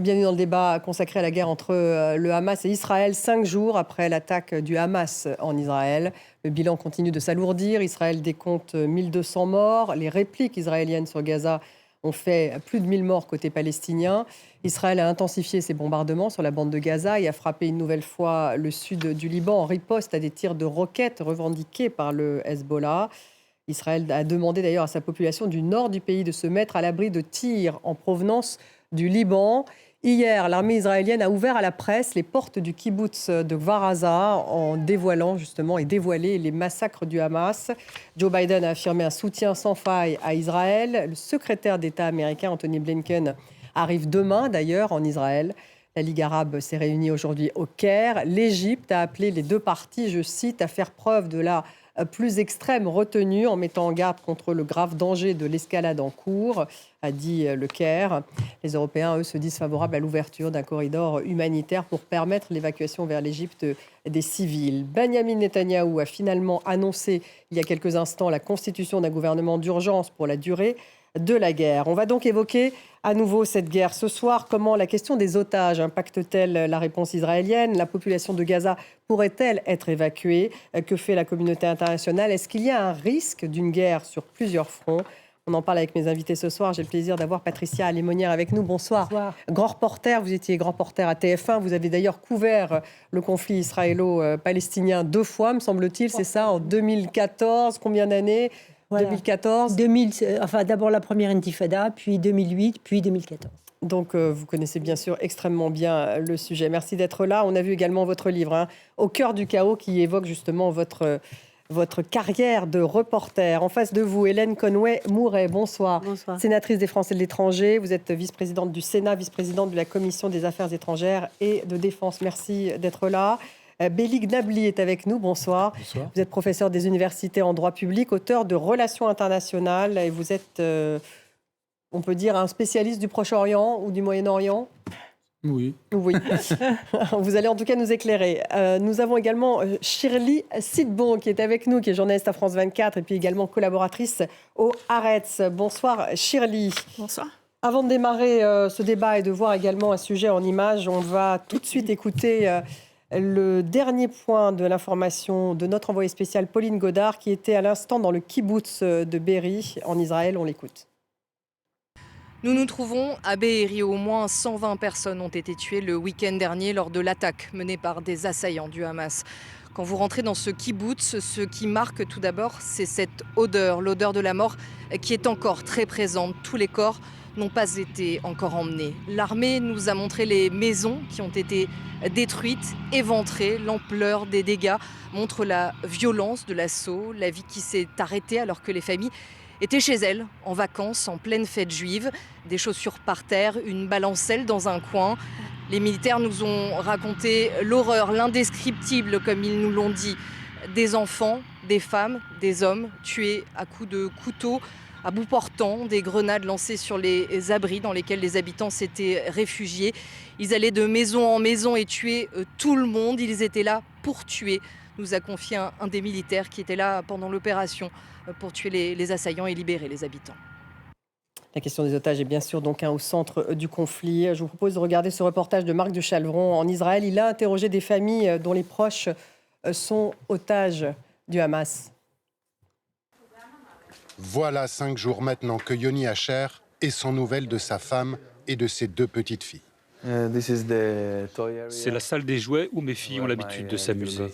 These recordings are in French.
Bienvenue dans le débat consacré à la guerre entre le Hamas et Israël, 5 jours après l'attaque du Hamas en Israël. Le bilan continue de s'alourdir. Israël décompte 1200 morts. Les répliques israéliennes sur Gaza ont fait plus de 1000 morts côté palestinien. Israël a intensifié ses bombardements sur la bande de Gaza et a frappé une nouvelle fois le sud du Liban en riposte à des tirs de roquettes revendiqués par le Hezbollah. Israël a demandé d'ailleurs à sa population du nord du pays de se mettre à l'abri de tirs en provenance du Liban. Hier, l'armée israélienne a ouvert à la presse les portes du kibboutz de Kfar Aza en dévoilant justement et dévoilé les massacres du Hamas. Joe Biden a affirmé un soutien sans faille à Israël. Le secrétaire d'État américain Anthony Blinken arrive demain d'ailleurs en Israël. La Ligue arabe s'est réunie aujourd'hui au Caire. L'Égypte a appelé les deux parties, je cite, à faire preuve de la plus extrême retenue en mettant en garde contre le grave danger de l'escalade en cours, a dit le Caire. Les Européens, eux, se disent favorables à l'ouverture d'un corridor humanitaire pour permettre l'évacuation vers l'Égypte des civils. Benyamin Netanyahou a finalement annoncé il y a quelques instants la constitution d'un gouvernement d'urgence pour la durée de la guerre. On va donc évoquer à nouveau cette guerre ce soir. Comment la question des otages impacte-t-elle la réponse israélienne? La population de Gaza pourrait-elle être évacuée? Que fait la communauté internationale? Est-ce qu'il y a un risque d'une guerre sur plusieurs fronts? On en parle avec mes invités ce soir. J'ai le plaisir d'avoir Patricia Alémonière avec nous. Bonsoir. Bonsoir. Grand reporter, vous étiez grand reporter à TF1. Vous avez d'ailleurs couvert le conflit israélo-palestinien 2 fois, me semble-t-il. C'est ça, en 2014. Combien d'années? Voilà. 2014. D'abord la première intifada, puis 2008, puis 2014. Donc, vous connaissez bien sûr extrêmement bien le sujet. Merci d'être là. On a vu également votre livre, Au cœur du chaos, qui évoque justement votre carrière de reporter. En face de vous, Hélène Conway-Mouret, bonsoir. Bonsoir. Sénatrice des Français de l'étranger. Vous êtes vice-présidente du Sénat, vice-présidente de la Commission des Affaires étrangères et de Défense. Merci d'être là. Béli Gnabli est avec nous, bonsoir. Bonsoir. Vous êtes professeur des universités en droit public, auteur de Relations internationales et vous êtes, on peut dire, un spécialiste du Proche-Orient ou du Moyen-Orient? Oui. Oui. Vous allez en tout cas nous éclairer. Nous avons également Shirley Sidbon qui est avec nous, qui est journaliste à France 24 et puis également collaboratrice au Haaretz. Bonsoir Shirley. Bonsoir. Avant de démarrer ce débat et de voir également un sujet en images, on va tout de suite écouter le dernier point de l'information de notre envoyée spéciale Pauline Godard qui était à l'instant dans le kibboutz de Be'eri en Israël. On l'écoute. Nous nous trouvons à Be'eri où au moins 120 personnes ont été tuées le week-end dernier lors de l'attaque menée par des assaillants du Hamas. Quand vous rentrez dans ce kibboutz, ce qui marque tout d'abord, c'est cette odeur, l'odeur de la mort qui est encore très présente. Tous les corps n'ont pas été encore emmenés. L'armée nous a montré les maisons qui ont été détruites, éventrées. L'ampleur des dégâts montre la violence de l'assaut, la vie qui s'est arrêtée alors que les familles étaient chez elles, en vacances, en pleine fête juive. Des chaussures par terre, une balancelle dans un coin. Les militaires nous ont raconté l'horreur, l'indescriptible, comme ils nous l'ont dit. Des enfants, des femmes, des hommes tués à coups de couteau, à bout portant, des grenades lancées sur les abris dans lesquels les habitants s'étaient réfugiés. Ils allaient de maison en maison et tuaient tout le monde. Ils étaient là pour tuer, nous a confié un des militaires qui était là pendant l'opération pour tuer les assaillants et libérer les habitants. La question des otages est bien sûr donc au centre du conflit. Je vous propose de regarder ce reportage de Marc de Chalvron en Israël. Il a interrogé des familles dont les proches sont otages du Hamas. Voilà 5 jours maintenant que Yoni Asher est sans nouvelles de sa femme et de ses 2 petites filles. C'est la salle des jouets où mes filles ont l'habitude de s'amuser.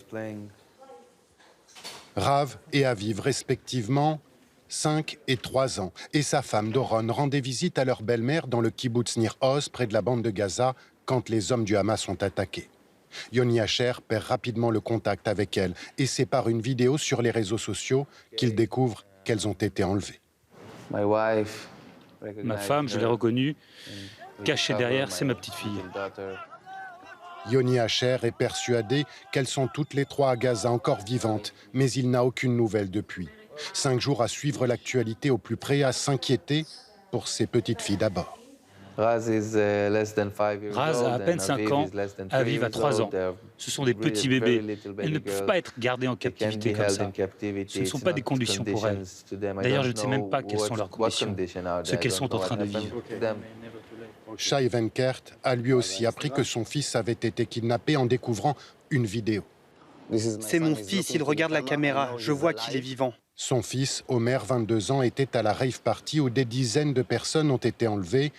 Rav et Aviv, respectivement, 5 et 3 ans. Et sa femme, Doron, rendaient visite à leur belle-mère dans le kibboutz Nir Oz, près de la bande de Gaza, quand les hommes du Hamas sont attaqués. Yoni Asher perd rapidement le contact avec elle et c'est par une vidéo sur les réseaux sociaux qu'il découvre qu'elles ont été enlevées. Ma femme, je l'ai reconnue, cachée derrière, c'est ma petite fille. Yoni Asher est persuadé qu'elles sont toutes les 3 à Gaza encore vivantes, mais il n'a aucune nouvelle depuis. 5 jours à suivre l'actualité au plus près, à s'inquiéter pour ses petites filles d'abord. Raz a à peine 5 ans, Aviv a 3 ans. Ce sont des petits bébés. Elles ne peuvent pas être gardées en captivité comme ça. Ce ne sont pas des conditions pour elles. D'ailleurs, je ne sais même pas quelles sont leurs conditions, ce qu'elles sont en train de vivre. Shai Venkert a lui aussi appris que son fils avait été kidnappé en découvrant une vidéo. C'est mon fils, il regarde la caméra, je vois qu'il est vivant. Son fils, Omer, 22 ans, était à la rave party où des dizaines de personnes ont été enlevées.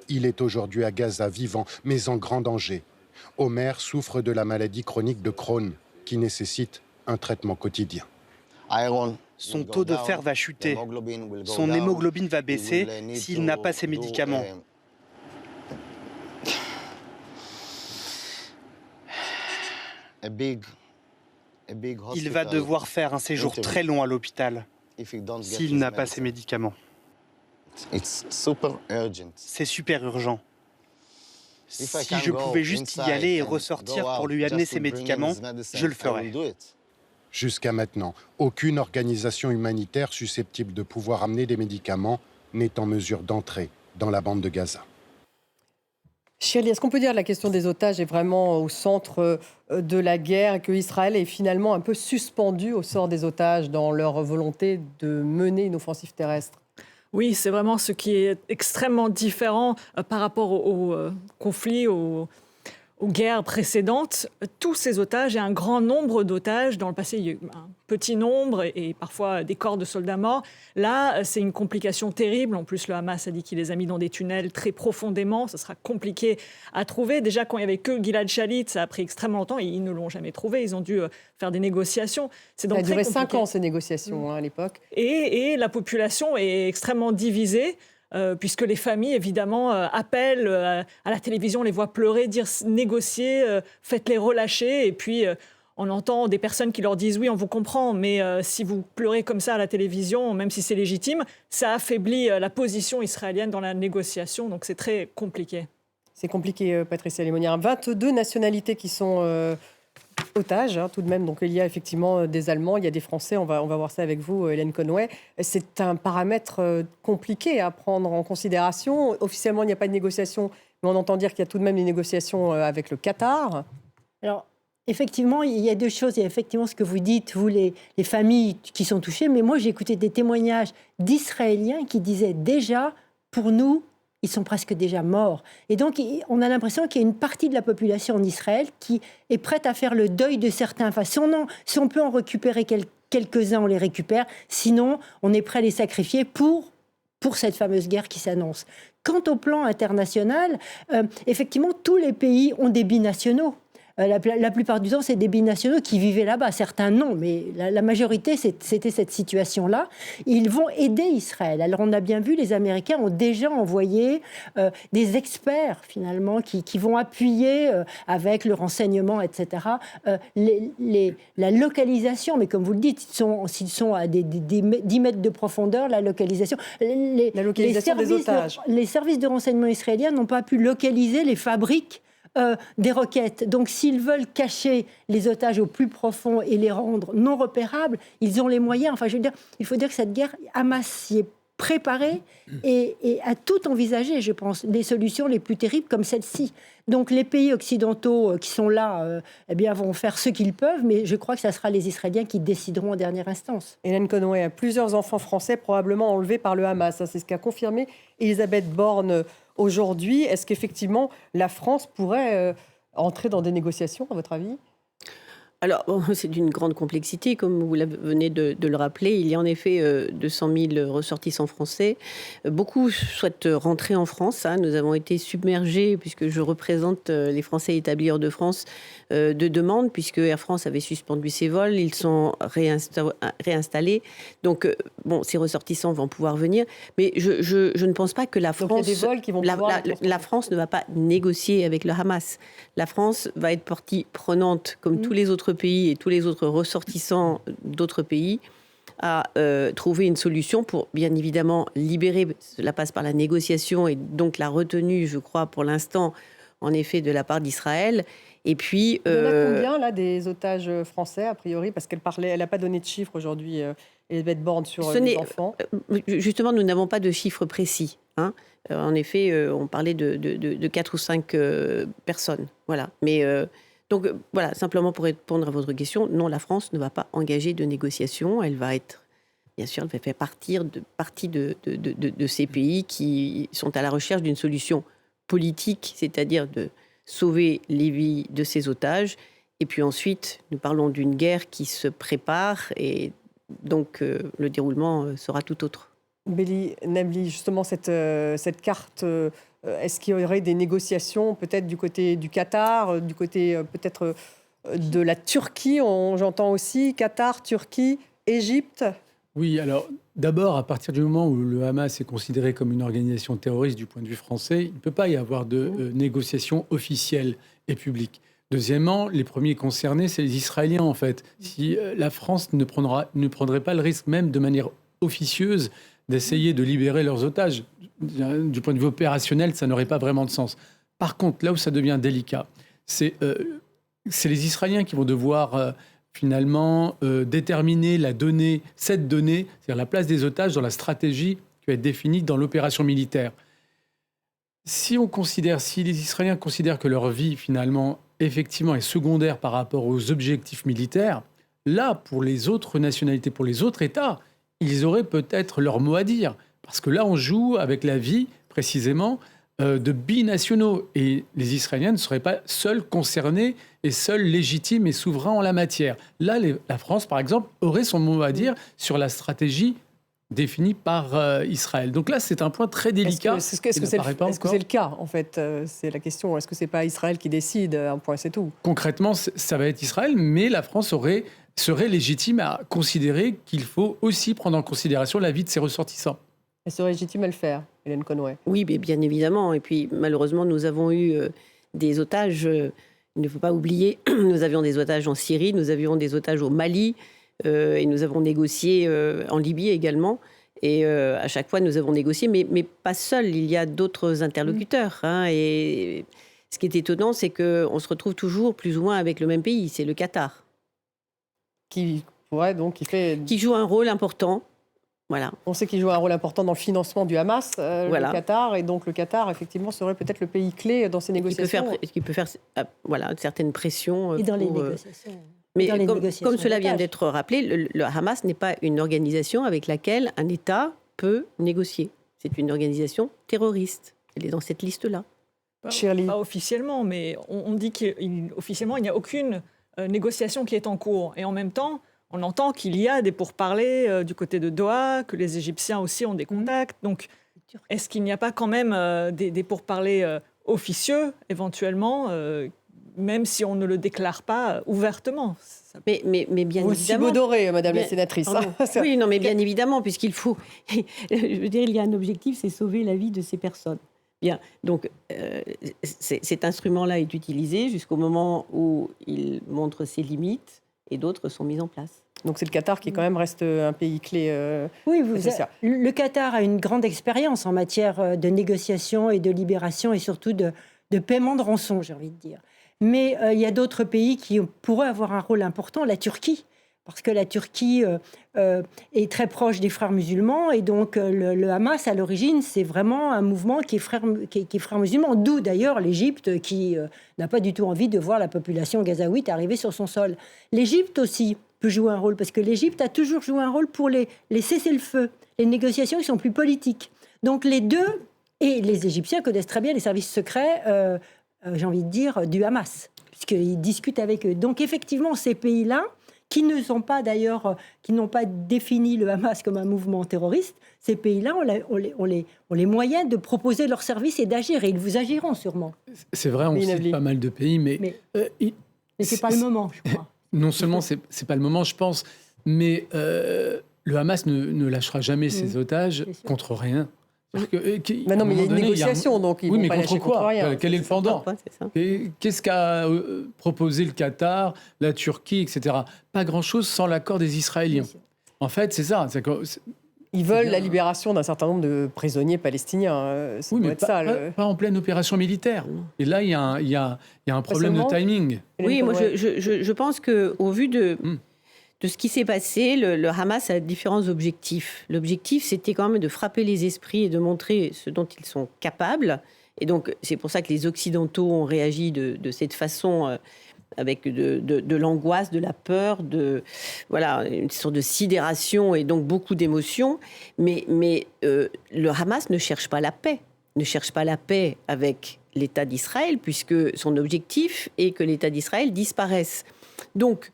Il est aujourd'hui à Gaza, vivant, mais en grand danger. Omer souffre de la maladie chronique de Crohn, qui nécessite un traitement quotidien. Son taux de fer va chuter, son hémoglobine va baisser s'il n'a pas ses médicaments. Il va devoir faire un séjour très long à l'hôpital s'il n'a pas ses médicaments. C'est super urgent. Si je pouvais juste y aller et ressortir pour lui amener ses médicaments, je le ferais. Jusqu'à maintenant, aucune organisation humanitaire susceptible de pouvoir amener des médicaments n'est en mesure d'entrer dans la bande de Gaza. Shirley, est-ce qu'on peut dire que la question des otages est vraiment au centre de la guerre et qu'Israël est finalement un peu suspendu au sort des otages dans leur volonté de mener une offensive terrestre ? Oui, c'est vraiment ce qui est extrêmement différent par rapport au conflit, aux guerres précédentes. Tous ces otages et un grand nombre d'otages, dans le passé, il y a eu un petit nombre et parfois des corps de soldats morts. Là, c'est une complication terrible. En plus, le Hamas a dit qu'il les a mis dans des tunnels très profondément. Ça sera compliqué à trouver. Déjà, quand il n'y avait que Gilad Shalit, ça a pris extrêmement longtemps et ils ne l'ont jamais trouvé. Ils ont dû faire des négociations. C'est donc ça a duré 5 ans, ces négociations, à l'époque. Et la population est extrêmement divisée. Puisque les familles, évidemment, appellent à la télévision, on les voit pleurer, dire négocier, faites-les relâcher. Et puis, on entend des personnes qui leur disent « oui, on vous comprend, mais si vous pleurez comme ça à la télévision, même si c'est légitime, ça affaiblit la position israélienne dans la négociation. » Donc, c'est très compliqué. C'est compliqué, Patricia Lémonière. 22 nationalités qui sont otages, tout de même. Donc, il y a effectivement des Allemands, il y a des Français. On va voir ça avec vous, Hélène Conway. C'est un paramètre compliqué à prendre en considération. Officiellement, il n'y a pas de négociation, mais on entend dire qu'il y a tout de même des négociations avec le Qatar. Alors, effectivement, il y a deux choses. Il y a effectivement ce que vous dites, vous, les familles qui sont touchées. Mais moi, j'ai écouté des témoignages d'Israéliens qui disaient déjà, pour nous, ils sont presque déjà morts. Et donc, on a l'impression qu'il y a une partie de la population en Israël qui est prête à faire le deuil de certains. Enfin, si on peut en récupérer quelques-uns, on les récupère. Sinon, on est prêt à les sacrifier pour cette fameuse guerre qui s'annonce. Quant au plan international, effectivement, tous les pays ont des binationaux. La plupart du temps, c'est des binationaux qui vivaient là-bas. Certains non, mais la majorité, c'était cette situation-là. Ils vont aider Israël. Alors, on a bien vu, les Américains ont déjà envoyé des experts, finalement, qui vont appuyer avec le renseignement, etc., la localisation. Mais comme vous le dites, s'ils sont à des 10 mètres de profondeur, la localisation... La localisation des otages. Les services de renseignement israéliens n'ont pas pu localiser les fabriques des roquettes. Donc, s'ils veulent cacher les otages au plus profond et les rendre non repérables, ils ont les moyens. Enfin, je veux dire, il faut dire que cette guerre, Hamas s'y est préparé et a tout envisagé, je pense, des solutions les plus terribles comme celle-ci. Donc, les pays occidentaux qui sont là, eh bien, vont faire ce qu'ils peuvent, mais je crois que ce sera les Israéliens qui décideront en dernière instance. Hélène Conway, plusieurs enfants français probablement enlevés par le Hamas. C'est ce qu'a confirmé Elisabeth Borne aujourd'hui. Est-ce qu'effectivement, la France pourrait entrer dans des négociations, à votre avis ? Alors, c'est d'une grande complexité, comme vous venez de le rappeler. Il y a en effet 200 000 ressortissants français. Beaucoup souhaitent rentrer en France. Nous avons été submergés, puisque je représente les Français établis hors de France, de demandes, puisque Air France avait suspendu ses vols. Ils sont réinstallés. Donc, ces ressortissants vont pouvoir venir. Mais je ne pense pas que la France... Donc, il y a des vols qui vont pouvoir... La France ne va pas négocier avec le Hamas. La France va être partie prenante, comme tous les autres pays et tous les autres ressortissants d'autres pays, à trouver une solution pour, bien évidemment, libérer. Cela passe par la négociation et donc la retenue, je crois, pour l'instant, en effet, de la part d'Israël. Et puis, il y en a combien, là, des otages français, a priori ? Parce elle n'a pas donné de chiffres aujourd'hui, Elisabeth Borne, sur les enfants. Justement, nous n'avons pas de chiffres précis. En effet, on parlait de 4 ou 5 personnes. Voilà. Mais... Donc voilà, simplement pour répondre à votre question, non, la France ne va pas engager de négociations. Elle va être, bien sûr, elle va faire partie de ces pays qui sont à la recherche d'une solution politique, c'est-à-dire de sauver les vies de ces otages. Et puis ensuite, nous parlons d'une guerre qui se prépare et donc le déroulement sera tout autre. Belli Nabli, justement, cette carte, est-ce qu'il y aurait des négociations peut-être du côté du Qatar, du côté peut-être de la Turquie, j'entends aussi, Qatar, Turquie, Égypte? Oui, alors d'abord, à partir du moment où le Hamas est considéré comme une organisation terroriste du point de vue français, il ne peut pas y avoir de négociations officielles et publiques. Deuxièmement, les premiers concernés, c'est les Israéliens, en fait. Si la France ne prendrait pas le risque, même de manière officieuse, d'essayer de libérer leurs otages, du point de vue opérationnel, ça n'aurait pas vraiment de sens. Par contre, là où ça devient délicat, c'est les Israéliens qui vont devoir finalement déterminer cette donnée, c'est-à-dire la place des otages dans la stratégie qui va être définie dans l'opération militaire. Si les Israéliens considèrent que leur vie, finalement, effectivement, est secondaire par rapport aux objectifs militaires, là, pour les autres nationalités, pour les autres États, ils auraient peut-être leur mot à dire. Parce que là, on joue avec la vie, précisément, de binationaux. Et les Israéliens ne seraient pas seuls concernés et seuls légitimes et souverains en la matière. Là, la France, par exemple, aurait son mot à dire sur la stratégie définie par Israël. Donc là, c'est un point très délicat. Est-ce que c'est le cas, en fait? C'est la question. Est-ce que c'est pas Israël qui décide? Un point, c'est tout. Concrètement, ça va être Israël, mais la France serait légitime à considérer qu'il faut aussi prendre en considération la vie de ses ressortissants. Elle serait légitime à le faire, Hélène Conway? Oui, mais bien évidemment. Et puis, malheureusement, nous avons eu des otages. Il ne faut pas oublier, nous avions des otages en Syrie, nous avions des otages au Mali, et nous avons négocié en Libye également. Et à chaque fois, nous avons négocié, mais pas seuls. Il y a d'autres interlocuteurs. Hein, et ce qui est étonnant, c'est qu'on se retrouve toujours plus ou moins avec le même pays, c'est le Qatar. Qui joue un rôle important. Voilà. On sait qu'il joue un rôle important dans le financement du Hamas, le Qatar, et donc le Qatar, effectivement, serait peut-être le pays clé dans ces négociations. Qui peut faire certaines pressions. Et dans les négociations. Mais comme cela vient d'être rappelé, le Hamas n'est pas une organisation avec laquelle un État peut négocier. C'est une organisation terroriste. Elle est dans cette liste-là. Pas officiellement, mais on dit qu'officiellement, il n'y a aucune négociation qui est en cours. Et en même temps, on entend qu'il y a des pourparlers du côté de Doha, que les Égyptiens aussi ont des contacts. Donc, est-ce qu'il n'y a pas quand même des pourparlers officieux, éventuellement, même si on ne le déclare pas ouvertement? Mais bien vous évidemment. Vous subodorez, Madame la sénatrice. Oui, non, mais bien évidemment, puisqu'il faut... Je veux dire, il y a un objectif, c'est sauver la vie de ces personnes. Bien, donc cet instrument-là est utilisé jusqu'au moment où il montre ses limites et d'autres sont mises en place. Donc c'est le Qatar qui quand même reste un pays clé. Oui, le Qatar a une grande expérience en matière de négociation et de libération et surtout de paiement de rançon, j'ai envie de dire. Mais il y a d'autres pays qui pourraient avoir un rôle important, la Turquie. Parce que la Turquie est très proche des frères musulmans et donc le Hamas, à l'origine, c'est vraiment un mouvement qui est frère musulman. D'où d'ailleurs l'Égypte qui n'a pas du tout envie de voir la population gazaouite arriver sur son sol. L'Égypte aussi peut jouer un rôle parce que l'Égypte a toujours joué un rôle pour les cessez-le-feu, les négociations qui sont plus politiques. Donc les deux, et les Égyptiens connaissent très bien les services secrets, j'ai envie de dire, du Hamas, puisqu'ils discutent avec eux. Donc effectivement, ces pays-là, qui ne sont pas d'ailleurs, qui n'ont pas défini le Hamas comme un mouvement terroriste, ces pays-là ont les moyens de proposer leurs services et d'agir, et ils vous agiront sûrement. C'est vrai, on cite pas mal de pays, mais c'est pas le moment, je crois. Non seulement c'est pas le moment, je pense, mais le Hamas ne lâchera jamais ses otages contre rien. Mais non, mais il y a une négociation, donc ils vont pas lâcher contre rien. Quel est le pendant? Qu'est-ce qu'a proposé le Qatar, la Turquie, etc. Pas grand-chose sans l'accord des Israéliens. En fait, c'est ça. Ils veulent la libération d'un certain nombre de prisonniers palestiniens. Oui, mais pas en pleine opération militaire. Et là, il y a un problème de timing. Oui, moi, je pense qu'au vu de ce qui s'est passé, le Hamas a différents objectifs. L'objectif, c'était quand même de frapper les esprits et de montrer ce dont ils sont capables. Et donc, c'est pour ça que les Occidentaux ont réagi de cette façon, avec de l'angoisse, de la peur, une sorte de sidération et donc beaucoup d'émotions. Mais le Hamas ne cherche pas la paix. ne cherche pas la paix avec l'État d'Israël, puisque son objectif est que l'État d'Israël disparaisse. Donc,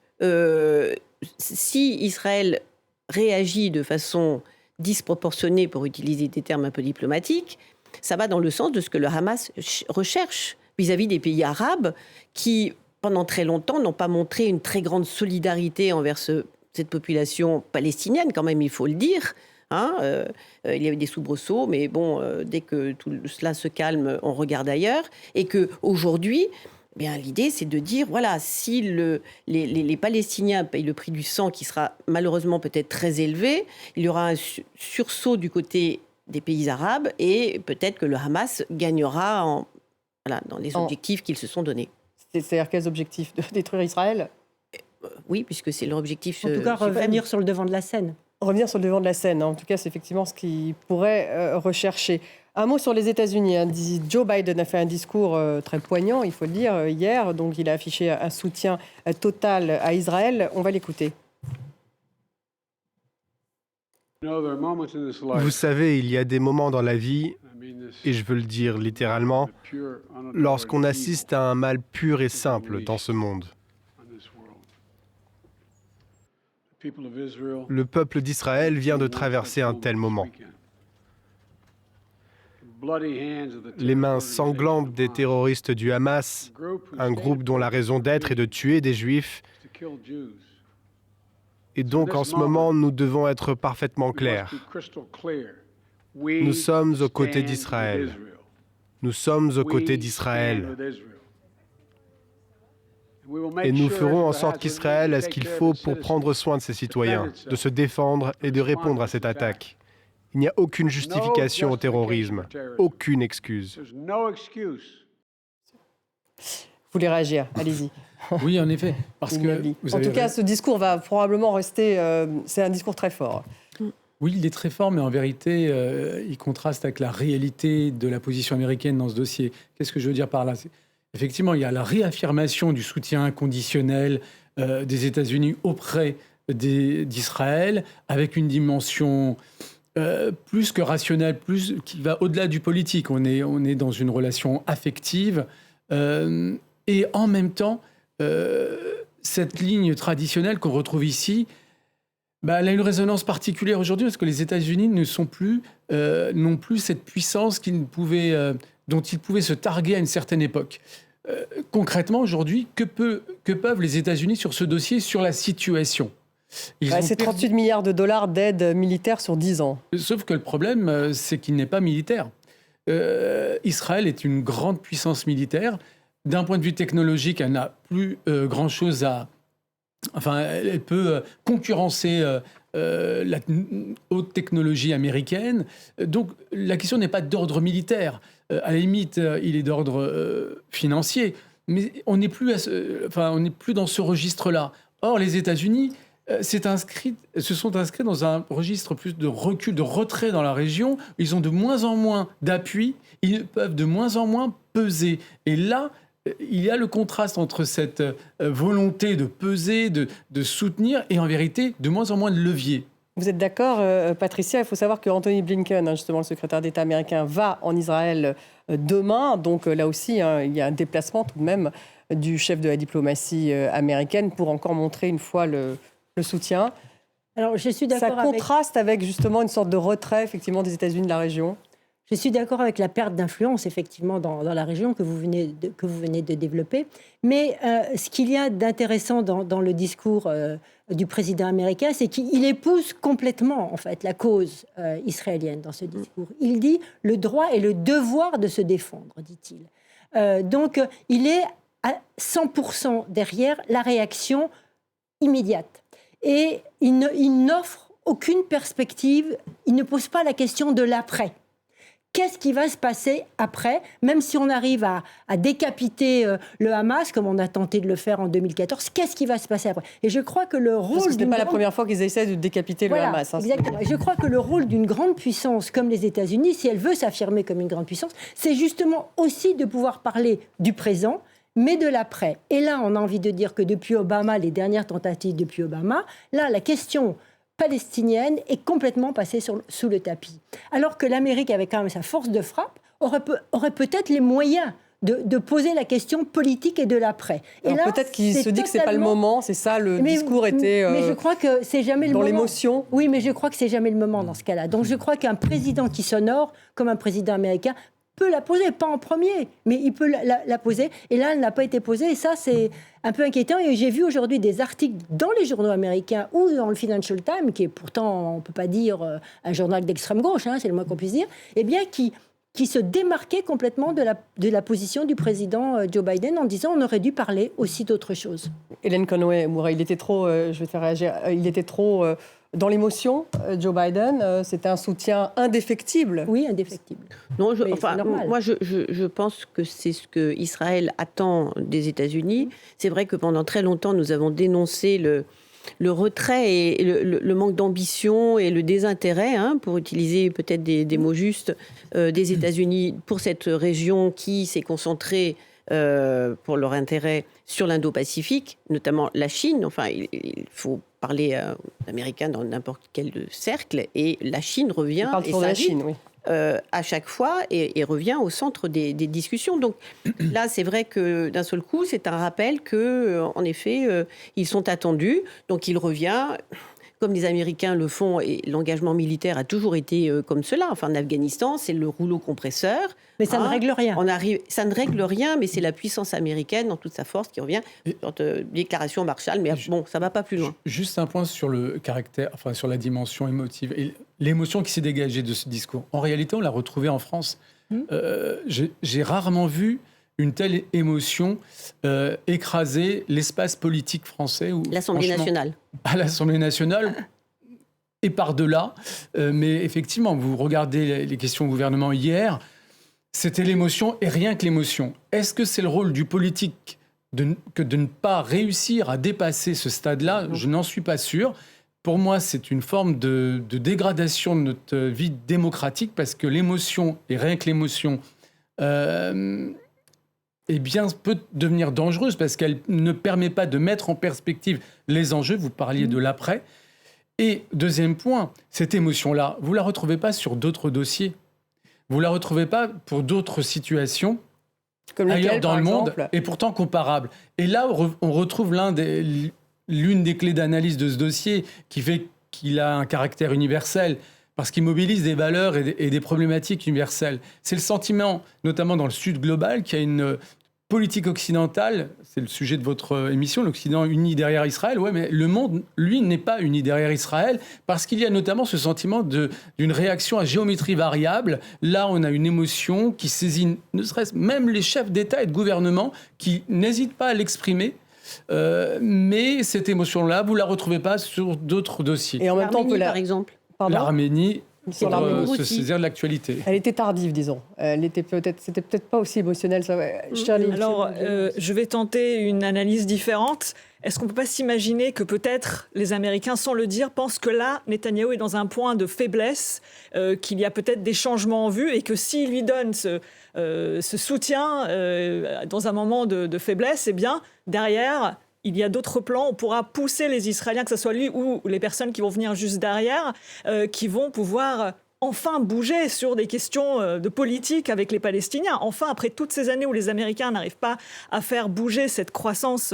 si Israël réagit de façon disproportionnée, pour utiliser des termes un peu diplomatiques, ça va dans le sens de ce que le Hamas recherche vis-à-vis des pays arabes qui, pendant très longtemps, n'ont pas montré une très grande solidarité envers cette population palestinienne, quand même, il faut le dire. Il y avait des soubresauts, mais bon, dès que tout cela se calme, on regarde ailleurs. Et qu'aujourd'hui, l'idée, c'est de dire, voilà, si les Palestiniens payent le prix du sang, qui sera malheureusement peut-être très élevé, il y aura un sursaut du côté des pays arabes, et peut-être que le Hamas gagnera dans les objectifs qu'ils se sont donnés. C'est-à-dire quels objectifs? De détruire Israël? Oui, puisque c'est leur objectif. En tout cas, revenir sur le devant de la scène. Revenir sur le devant de la scène, en tout cas, c'est effectivement ce qu'ils pourraient rechercher. Un mot sur les États-Unis. Joe Biden a fait un discours très poignant, il faut le dire, hier. Donc, il a affiché un soutien total à Israël. On va l'écouter. Vous savez, il y a des moments dans la vie, et je veux le dire littéralement, lorsqu'on assiste à un mal pur et simple dans ce monde. Le peuple d'Israël vient de traverser un tel moment. Les mains sanglantes des terroristes du Hamas, un groupe dont la raison d'être est de tuer des Juifs. Et donc, en ce moment, nous devons être parfaitement clairs. Nous sommes aux côtés d'Israël. Nous sommes aux côtés d'Israël. Et nous ferons en sorte qu'Israël ait ce qu'il faut pour prendre soin de ses citoyens, de se défendre et de répondre à cette attaque. Il n'y a aucune justification au terrorisme, aucune excuse. Vous voulez réagir? Allez-y. Oui, en effet. Parce que en tout cas, ce discours va probablement rester... c'est un discours très fort. Oui, il est très fort, mais en vérité, il contraste avec la réalité de la position américaine dans ce dossier. Qu'est-ce que je veux dire par là? Effectivement, il y a la réaffirmation du soutien inconditionnel des États-Unis auprès d'Israël, avec une dimension plus que rationnelle, qui va au-delà du politique. On est dans une relation affective. Et en même temps, cette ligne traditionnelle qu'on retrouve ici, elle a une résonance particulière aujourd'hui parce que les États-Unis n'ont plus cette puissance dont ils pouvaient se targuer à une certaine époque. Concrètement, aujourd'hui, que peuvent les États-Unis sur ce dossier, sur la situation? C'est 38 milliards de dollars d'aide militaire sur 10 ans. Sauf que le problème, c'est qu'il n'est pas militaire. Israël est une grande puissance militaire. D'un point de vue technologique, elle n'a plus grand-chose à... Enfin, elle peut concurrencer la haute technologie américaine. Donc, la question n'est pas d'ordre militaire. À la limite, il est d'ordre financier. Mais on n'est plus dans ce registre-là. Or, les États-Unis se sont inscrits dans un registre plus de recul, de retrait dans la région. Ils ont de moins en moins d'appui. Ils peuvent de moins en moins peser. Et là, il y a le contraste entre cette volonté de peser, de soutenir, et en vérité, de moins en moins de levier. Vous êtes d'accord, Patricia? Il faut savoir que Anthony Blinken, justement le secrétaire d'État américain, va en Israël demain. Donc là aussi, il y a un déplacement tout de même du chef de la diplomatie américaine pour encore montrer une fois le soutien. Alors, je suis d'accord. Ça contraste avec justement une sorte de retrait effectivement des États-Unis de la région. Je suis d'accord avec la perte d'influence, effectivement, dans la région que vous venez de développer. Mais ce qu'il y a d'intéressant dans le discours du président américain, c'est qu'il épouse complètement, en fait, la cause israélienne dans ce discours. Il dit le droit et le devoir de se défendre, dit-il. Donc, il est à 100% derrière la réaction immédiate. Et il n'offre aucune perspective, il ne pose pas la question de l'après. Qu'est-ce qui va se passer après, même si on arrive à décapiter le Hamas, comme on a tenté de le faire en 2014, qu'est-ce qui va se passer après? Et je crois que le rôle... Parce que ce n'est pas la première fois qu'ils essaient de décapiter le Hamas. Exactement. Et je crois que le rôle d'une grande puissance comme les États-Unis, si elle veut s'affirmer comme une grande puissance, c'est justement aussi de pouvoir parler du présent, mais de l'après. Et là, on a envie de dire que depuis Obama, les dernières tentatives depuis Obama, là, la question palestinienne est complètement passée sous le tapis. Alors que l'Amérique avait quand même sa force de frappe aurait peut-être les moyens de poser la question politique et de l'après. Et là, peut-être qu'il se dit que c'est pas le moment, c'est ça, le discours était mais je crois que c'est jamais le dans moment. l'émotion. Oui, mais je crois que c'est jamais le moment dans ce cas-là. Donc je crois qu'un président qui s'honore, comme un président américain, peut la poser, pas en premier, mais il peut la poser. Et là, elle n'a pas été posée, et ça, c'est un peu inquiétant. Et j'ai vu aujourd'hui des articles dans les journaux américains ou dans le Financial Times, qui est pourtant, on ne peut pas dire un journal d'extrême gauche, c'est le moins qu'on puisse dire, eh bien, qui se démarquait complètement de la position du président Joe Biden en disant on aurait dû parler aussi d'autre chose. Hélène Conway-Mouret, il était trop, je vais te faire réagir, il était trop dans l'émotion, Joe Biden, c'était un soutien indéfectible. Oui, indéfectible. Non, moi je pense que c'est ce que Israël attend des États-Unis. C'est vrai que pendant très longtemps, nous avons dénoncé le retrait et le manque d'ambition et le désintérêt, pour utiliser peut-être des mots justes, des États-Unis pour cette région qui s'est concentrée pour leur intérêt sur l'Indo-Pacifique, notamment la Chine. Enfin, il faut parler américain dans n'importe quel cercle, et la Chine revient, et ça Chine, oui. À chaque fois, et revient au centre des discussions. Donc là, c'est vrai que d'un seul coup, c'est un rappel que, en effet, ils sont attendus. Donc il revient, comme les Américains le font, et l'engagement militaire a toujours été comme cela. Enfin, en Afghanistan, c'est le rouleau compresseur. Mais ça ne règle rien. Ça ne règle rien, mais c'est la puissance américaine dans toute sa force qui revient. Déclaration Marshall, mais bon, ça ne va pas plus loin. Juste un point sur le caractère, enfin sur la dimension émotive et l'émotion qui s'est dégagée de ce discours. En réalité, on l'a retrouvée en France. J'ai rarement vu une telle émotion écraser l'espace politique français. L'Assemblée nationale. À l'Assemblée nationale. Et par-delà. Mais effectivement, vous regardez les questions au gouvernement hier, c'était l'émotion et rien que l'émotion. Est-ce que c'est le rôle du politique que de ne pas réussir à dépasser ce stade-là? Je n'en suis pas sûr. Pour moi, c'est une forme de dégradation de notre vie démocratique parce que l'émotion, et rien que l'émotion, peut devenir dangereuse parce qu'elle ne permet pas de mettre en perspective les enjeux. Vous parliez de l'après. Et deuxième point, cette émotion-là, vous ne la retrouvez pas sur d'autres dossiers. Vous ne la retrouvez pas pour d'autres situations comme ailleurs dans le monde, exemple. et pourtant comparables. Et là, on retrouve l'une des clés d'analyse de ce dossier qui fait qu'il a un caractère universel, parce qu'il mobilise des valeurs et des problématiques universelles. C'est le sentiment, notamment dans le Sud global, qu'il y a une politique occidentale, c'est le sujet de votre émission, l'Occident uni derrière Israël. Ouais, mais le monde, lui, n'est pas uni derrière Israël, parce qu'il y a notamment ce sentiment d'une réaction à géométrie variable. Là, on a une émotion qui saisit, ne serait-ce même les chefs d'État et de gouvernement, qui n'hésitent pas à l'exprimer. Mais cette émotion-là, vous ne la retrouvez pas sur d'autres dossiers. Et en même temps, par exemple. L'Arménie, pour se saisir de l'actualité. Elle était tardive, disons. C'était peut-être pas aussi émotionnel. Ça. Charlie, alors, je vais tenter une analyse différente. Est-ce qu'on ne peut pas s'imaginer que peut-être les Américains, sans le dire, pensent que là, Netanyahou est dans un point de faiblesse, qu'il y a peut-être des changements en vue, et que s'ils lui donnent ce soutien dans un moment de faiblesse, eh bien, derrière, il y a d'autres plans. On pourra pousser les Israéliens, que ce soit lui ou les personnes qui vont venir juste derrière, qui vont pouvoir enfin bouger sur des questions de politique avec les Palestiniens. Enfin, après toutes ces années où les Américains n'arrivent pas à faire bouger cette croissance,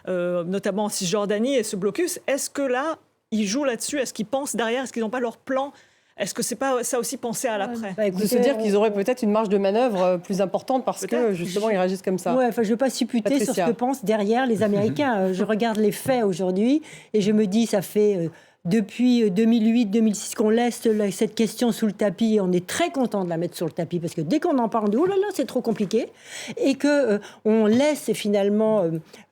notamment en Cisjordanie et ce blocus, est-ce que là, ils jouent là-dessus? Est-ce qu'ils pensent derrière? Est-ce qu'ils n'ont pas leur plan? Est-ce que c'est pas ça aussi penser à l'après? De se dire qu'ils auraient peut-être une marge de manœuvre plus importante parce que justement ils réagissent comme ça. Ouais, enfin, je ne veux pas supputer sur ce que pensent derrière les Américains. Je regarde les faits aujourd'hui et je me dis ça fait depuis 2008-2006 qu'on laisse cette question sous le tapis, et on est très content de la mettre sur le tapis parce que dès qu'on en parle, on dit oh là là, c'est trop compliqué, et que on laisse finalement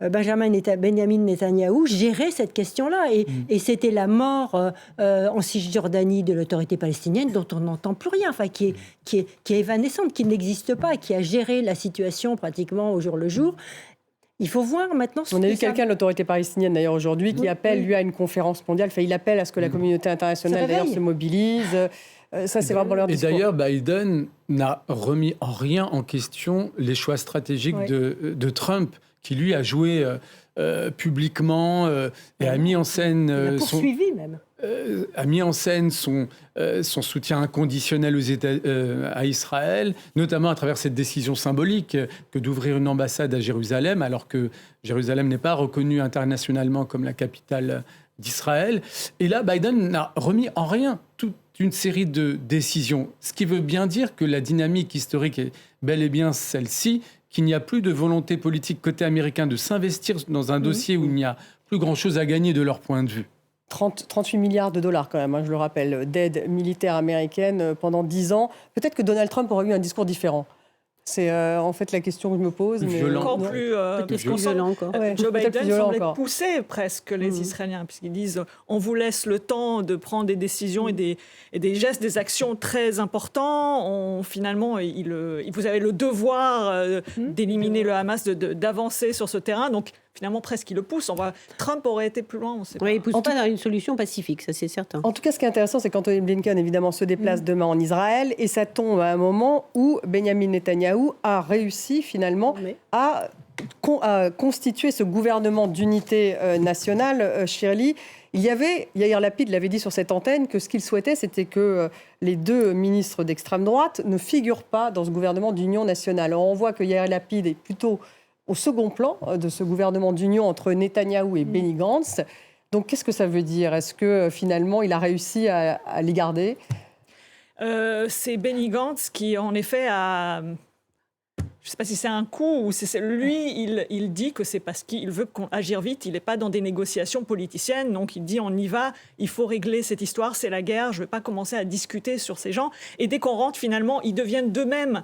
Benjamin Netanyahou gérer cette question-là, et c'était la mort en Cisjordanie de l'autorité palestinienne dont on n'entend plus rien, enfin qui est évanescente, qui n'existe pas, qui a géré la situation pratiquement au jour le jour. Il faut voir maintenant... On a eu quelqu'un de l'autorité palestinienne d'ailleurs aujourd'hui qui appelle lui à une conférence mondiale. Enfin, il appelle à ce que la communauté internationale d'ailleurs se mobilise. Ça, c'est vraiment leur discours. Et d'ailleurs, Biden n'a remis en rien en question les choix stratégiques de Trump, qui lui a joué publiquement et a mis en scène a mis en scène son soutien inconditionnel à Israël, notamment à travers cette décision symbolique que d'ouvrir une ambassade à Jérusalem, alors que Jérusalem n'est pas reconnue internationalement comme la capitale d'Israël. Et là, Biden n'a remis en rien toute une série de décisions, ce qui veut bien dire que la dynamique historique est bel et bien celle-ci, qu'il n'y a plus de volonté politique côté américain de s'investir dans un dossier où il n'y a plus grand-chose à gagner de leur point de vue. 38 milliards de dollars quand même, je le rappelle, d'aide militaire américaine pendant 10 ans. Peut-être que Donald Trump aurait eu un discours différent. C'est en fait la question que je me pose. Encore plus violent. Joe Biden semblait pousser presque les Israéliens, puisqu'ils disent on vous laisse le temps de prendre des décisions et des gestes, des actions très importants. Finalement, vous avez le devoir d'éliminer le Hamas, d'avancer sur ce terrain. Donc finalement, presque il le pousse. Trump aurait été plus loin, on ne sait pas. Oui, il ne pousse pas dans une solution pacifique, ça c'est certain. En tout cas, ce qui est intéressant, c'est qu'Anthony Blinken, évidemment, se déplace demain en Israël, et ça tombe à un moment où Benjamin Netanyahou a réussi finalement à constituer ce gouvernement d'unité nationale. Shirley, Yair Lapid l'avait dit sur cette antenne que ce qu'il souhaitait, c'était que les deux ministres d'extrême droite ne figurent pas dans ce gouvernement d'union nationale. Alors, on voit que Yair Lapid est plutôt au second plan de ce gouvernement d'union entre Netanyahou et Benny Gantz. Donc, qu'est-ce que ça veut dire ? Est-ce que, finalement, il a réussi à les garder ? C'est Benny Gantz qui, en effet, a... Je ne sais pas si c'est un coup ou c'est lui, il dit que c'est parce qu'il veut agir vite, il n'est pas dans des négociations politiciennes, donc il dit on y va, il faut régler cette histoire, c'est la guerre, je ne vais pas commencer à discuter sur ces gens. Et dès qu'on rentre, finalement, ils deviennent d'eux-mêmes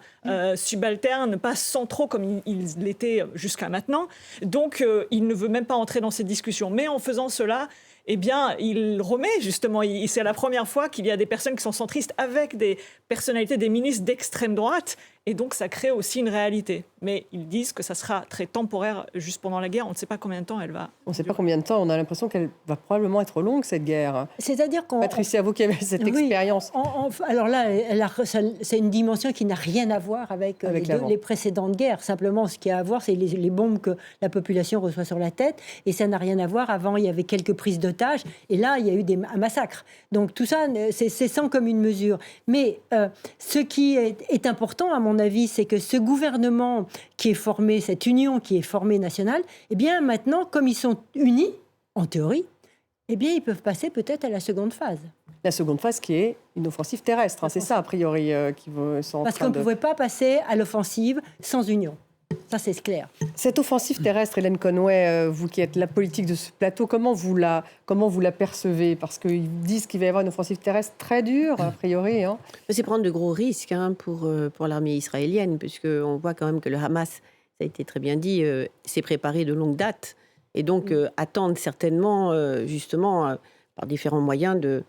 subalternes, pas centraux comme ils l'étaient jusqu'à maintenant. Donc il ne veut même pas entrer dans ces discussions. Mais en faisant cela, eh bien, il remet justement, c'est la première fois qu'il y a des personnes qui sont centristes avec des personnalités, des ministres d'extrême droite, et donc ça crée aussi une réalité. Mais ils disent que ça sera très temporaire juste pendant la guerre, on ne sait pas combien de temps elle va. On ne sait pas combien de temps, on a l'impression qu'elle va probablement être longue, cette guerre. C'est-à-dire qu'on... Patricia, vous qui avez cette expérience. Alors là, c'est une dimension qui n'a rien à voir avec les précédentes guerres. Simplement, ce qui a à voir, c'est les bombes que la population reçoit sur la tête, et ça n'a rien à voir. Avant, il y avait quelques prises d'otages, et là, il y a eu un massacre. Donc tout ça, c'est sans commune mesure. Mais ce qui est important, à mon avis, c'est que ce gouvernement qui est formé, cette union qui est formée nationale, eh bien maintenant, comme ils sont unis, en théorie, eh bien ils peuvent passer peut-être à la seconde phase. La seconde phase qui est une offensive terrestre, c'est ça a priori qui sont en Parce qu'on ne pouvait pas passer à l'offensive sans union. Ça, c'est clair. Cette offensive terrestre, Hélène Conway, vous qui êtes la politique de ce plateau, comment vous la percevez ? Parce qu'ils disent qu'il va y avoir une offensive terrestre très dure, a priori. C'est prendre de gros risques pour l'armée israélienne, puisqu'on voit quand même que le Hamas, ça a été très bien dit, s'est préparé de longue date. Et donc, attendent certainement, justement, par différents moyens, de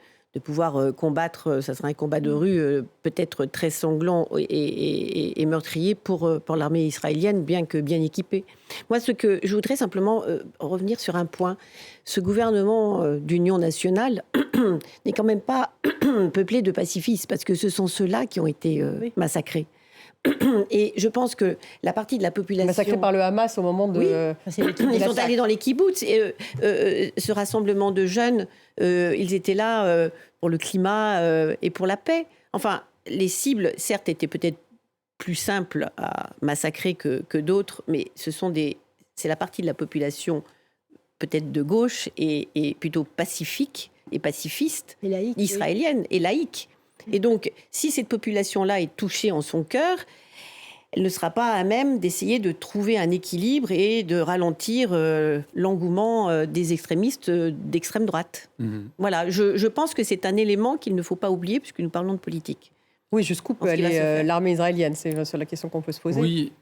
pouvoir combattre, ça sera un combat de rue peut-être très sanglant et meurtrier pour l'armée israélienne, bien que bien équipée. Moi, je voudrais simplement revenir sur un point. Ce gouvernement d'union nationale n'est quand même pas peuplé de pacifistes, parce que ce sont ceux-là qui ont été massacrés. Et je pense que la partie de la population... Massacrés par le Hamas au moment de... Oui, ils sont allés dans les kibboutz. Et ce rassemblement de jeunes, ils étaient là pour le climat et pour la paix. Enfin, les cibles, certes, étaient peut-être plus simples à massacrer que d'autres, mais c'est la partie de la population peut-être de gauche et plutôt pacifique et pacifiste, et laïque, israélienne et laïque. Et donc, si cette population-là est touchée en son cœur, elle ne sera pas à même d'essayer de trouver un équilibre et de ralentir l'engouement des extrémistes d'extrême droite. Voilà, je pense que c'est un élément qu'il ne faut pas oublier, puisque nous parlons de politique. Oui, jusqu'où peut aller l'armée israélienne ? C'est sur la question qu'on peut se poser. Oui.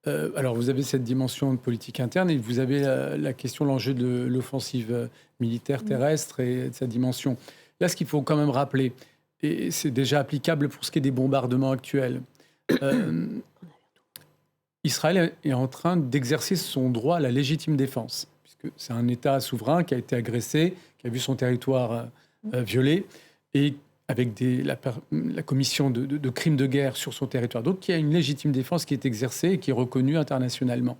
Alors, vous avez cette dimension de politique interne et vous avez la question, l'enjeu de l'offensive militaire terrestre et de sa dimension. Là, ce qu'il faut quand même rappeler, et c'est déjà applicable pour ce qui est des bombardements actuels, Israël est en train d'exercer son droit à la légitime défense, puisque c'est un État souverain qui a été agressé, qui a vu son territoire violé, et avec la commission de crimes de guerre sur son territoire. Donc il y a une légitime défense qui est exercée et qui est reconnue internationalement.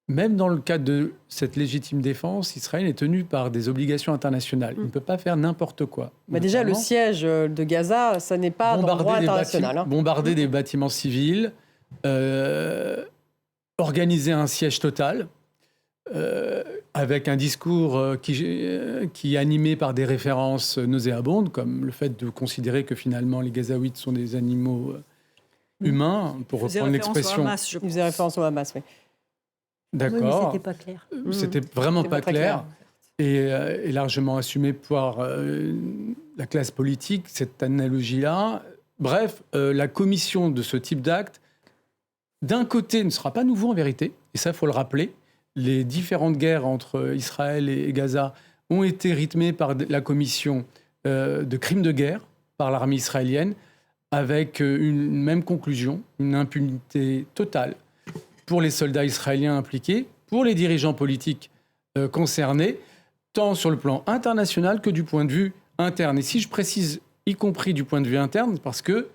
Même dans le cadre de cette légitime défense, Israël est tenu par des obligations internationales. Il ne peut pas faire n'importe quoi. Mais déjà, le siège de Gaza, ça n'est pas dans le droit international. Bombarder des bâtiments civils, organiser un siège total, avec un discours qui est animé par des références nauséabondes, comme le fait de considérer que finalement les Gazaouites sont des animaux humains, pour reprendre l'expression. Il faisait référence au Hamas, oui. D'accord. Oui, mais c'était pas clair. C'était vraiment pas clair. Et largement assumé par la classe politique, cette analogie-là. Bref, la commission de ce type d'acte, d'un côté, ne sera pas nouveau en vérité, et ça, il faut le rappeler. Les différentes guerres entre Israël et Gaza ont été rythmées par la commission de crimes de guerre par l'armée israélienne, avec une même conclusion, une impunité totale pour les soldats israéliens impliqués, pour les dirigeants politiques concernés, tant sur le plan international que du point de vue interne. Et si je précise, y compris du point de vue interne, parce que,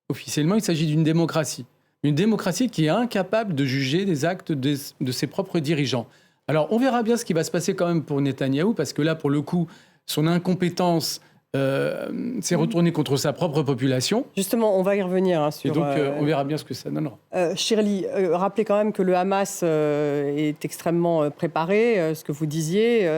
officiellement, il s'agit d'une démocratie. Une démocratie qui est incapable de juger des actes de ses propres dirigeants. Alors, on verra bien ce qui va se passer quand même pour Netanyahou, parce que là, pour le coup, son incompétence s'est retournée contre sa propre population. Justement, on va y revenir. Sur, et donc, on verra bien ce que ça donnera. Shirley, rappelez quand même que le Hamas est extrêmement préparé, ce que vous disiez,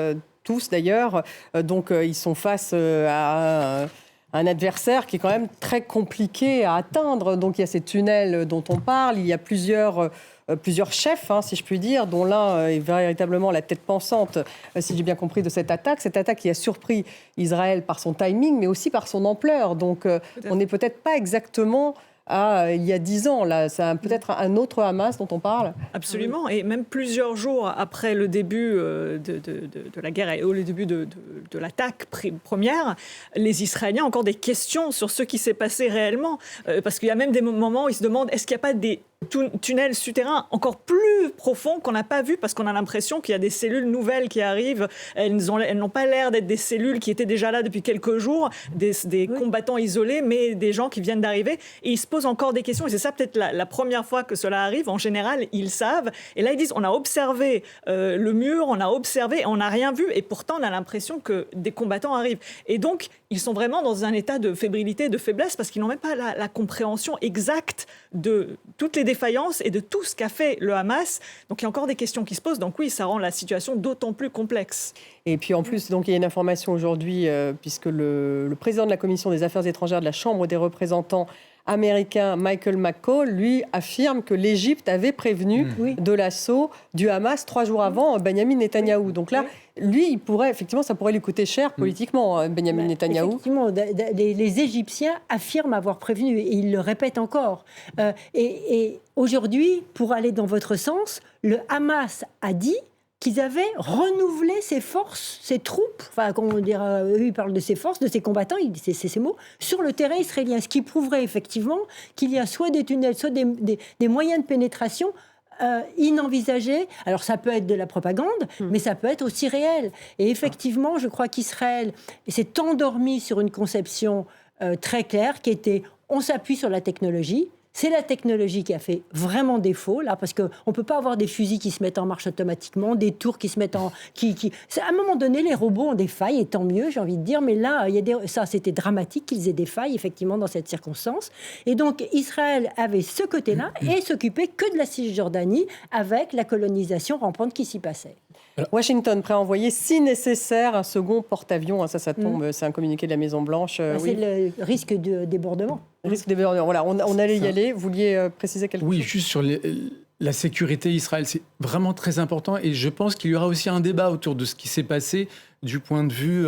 tous d'ailleurs. Donc, ils sont face à un adversaire qui est quand même très compliqué à atteindre. Donc, il y a ces tunnels dont on parle. Il y a plusieurs chefs, si je puis dire, dont l'un est véritablement la tête pensante, si j'ai bien compris, de cette attaque. Cette attaque qui a surpris Israël par son timing, mais aussi par son ampleur. Donc, on n'est peut-être pas exactement il y a 10 ans. Là, c'est peut-être un autre Hamas dont on parle. Absolument. Et même plusieurs jours après le début de la guerre et le début de l'attaque première, les Israéliens ont encore des questions sur ce qui s'est passé réellement. Parce qu'il y a même des moments où ils se demandent est-ce qu'il n'y a pas des tunnels souterrains encore plus profonds qu'on n'a pas vus, parce qu'on a l'impression qu'il y a des cellules nouvelles qui arrivent. Elles n'ont pas l'air d'être des cellules qui étaient déjà là depuis quelques jours, des combattants isolés, mais des gens qui viennent d'arriver. Et ils se posent encore des questions. Et c'est ça peut-être la première fois que cela arrive. En général, ils savent. Et là, ils disent, on a observé le mur, on a observé, on n'a rien vu. Et pourtant, on a l'impression que des combattants arrivent. Et donc, ils sont vraiment dans un état de fébrilité, de faiblesse, parce qu'ils n'ont même pas la compréhension exacte de toutes les défaillances et de tout ce qu'a fait le Hamas. Donc, il y a encore des questions qui se posent. Donc oui, ça rend la situation d'autant plus complexe. Et puis en plus, donc, il y a une information aujourd'hui, puisque le président de la Commission des Affaires étrangères de la Chambre des représentants américain Michael McCaul, lui, affirme que l'Égypte avait prévenu de l'assaut du Hamas 3 jours avant Benyamin Netanyahou. Donc là, lui, ça pourrait lui coûter cher politiquement, Benyamin Netanyahou. Effectivement, les Égyptiens affirment avoir prévenu, et ils le répètent encore. Et aujourd'hui, pour aller dans votre sens, le Hamas a dit qu'ils avaient renouvelé ses forces, ses troupes, enfin, comment dire, eux, ils parlent de ses forces, de ses combattants, c'est ces mots, sur le terrain israélien. Ce qui prouverait effectivement qu'il y a soit des tunnels, soit des moyens de pénétration inenvisagés. Alors, ça peut être de la propagande, mais ça peut être aussi réel. Et effectivement, je crois qu'Israël s'est endormi sur une conception très claire qui était on s'appuie sur la technologie. C'est la technologie qui a fait vraiment défaut, là, parce qu'on ne peut pas avoir des fusils qui se mettent en marche automatiquement, des tours qui se mettent en... À un moment donné, les robots ont des failles, et tant mieux, j'ai envie de dire, mais là, ça, c'était dramatique qu'ils aient des failles, effectivement, dans cette circonstance. Et donc, Israël avait ce côté-là, et s'occupait que de la Cisjordanie, avec la colonisation rampante qui s'y passait. Washington prêt à envoyer, si nécessaire, un second porte-avions. Ça tombe, c'est un communiqué de la Maison-Blanche. C'est le risque de débordement. Risque de débordement. Voilà, on allait y aller. Vous vouliez préciser quelque chose ? Oui, juste sur la sécurité Israël, c'est vraiment très important. Et je pense qu'il y aura aussi un débat autour de ce qui s'est passé du point de vue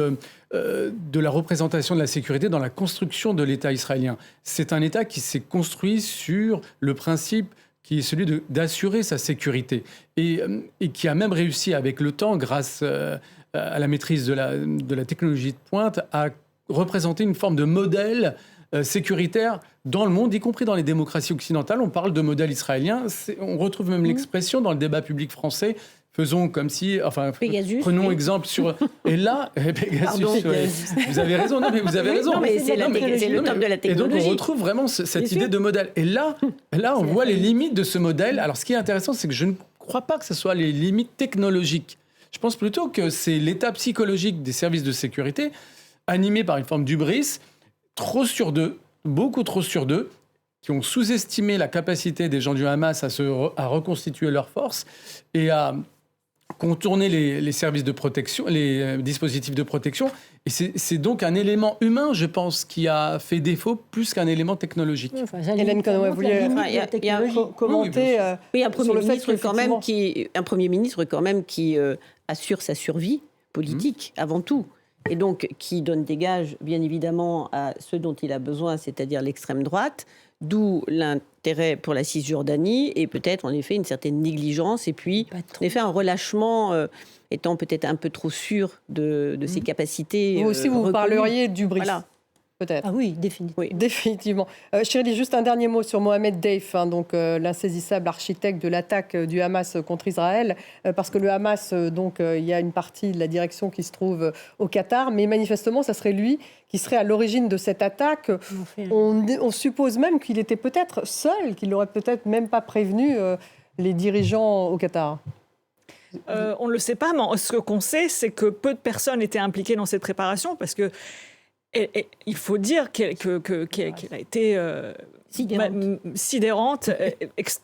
de la représentation de la sécurité dans la construction de l'État israélien. C'est un État qui s'est construit sur le principe qui est celui d'assurer sa sécurité, et qui a même réussi avec le temps, grâce à la maîtrise de la technologie de pointe, à représenter une forme de modèle sécuritaire dans le monde, y compris dans les démocraties occidentales. On parle de modèle israélien, on retrouve même l'expression dans le débat public français. Faisons comme si... Pegasus, prenons exemple sur... Et là... Pegasus, vous avez raison. Non, mais vous avez raison. Non, mais c'est le top de la technologie. Et donc, on retrouve vraiment cette idée de modèle. Et là on voit les limites de ce modèle. Alors, ce qui est intéressant, c'est que je ne crois pas que ce soit les limites technologiques. Je pense plutôt que c'est l'état psychologique des services de sécurité, animé par une forme d'hubris, trop sur d'eux, beaucoup trop sur d'eux, qui ont sous-estimé la capacité des gens du Hamas à reconstituer leurs forces et à contourner les services de protection, les dispositifs de protection. Et c'est donc un élément humain, je pense, qui a fait défaut plus qu'un élément technologique. Hélène Conway, vous vouliez commenter un Premier ministre quand même qui assure sa survie politique avant tout. Et donc qui donne des gages, bien évidemment, à ceux dont il a besoin, c'est-à-dire l'extrême droite, d'où l'intérêt pour la Cisjordanie et peut-être, en effet, une certaine négligence et puis, en effet, un relâchement étant peut-être un peu trop sûr de ses capacités. Vous aussi, vous parleriez d'hubris. Voilà. Peut-être. Ah oui, définitivement. Oui. Définitivement. Shirley, juste un dernier mot sur Mohamed Deif, l'insaisissable architecte de l'attaque du Hamas contre Israël, parce que le Hamas, il y a une partie de la direction qui se trouve au Qatar, mais manifestement, ça serait lui qui serait à l'origine de cette attaque. On suppose même qu'il était peut-être seul, qu'il n'aurait peut-être même pas prévenu les dirigeants au Qatar. On ne le sait pas, mais ce qu'on sait, c'est que peu de personnes étaient impliquées dans cette préparation, parce que et il faut dire qu'elle a été sidérante,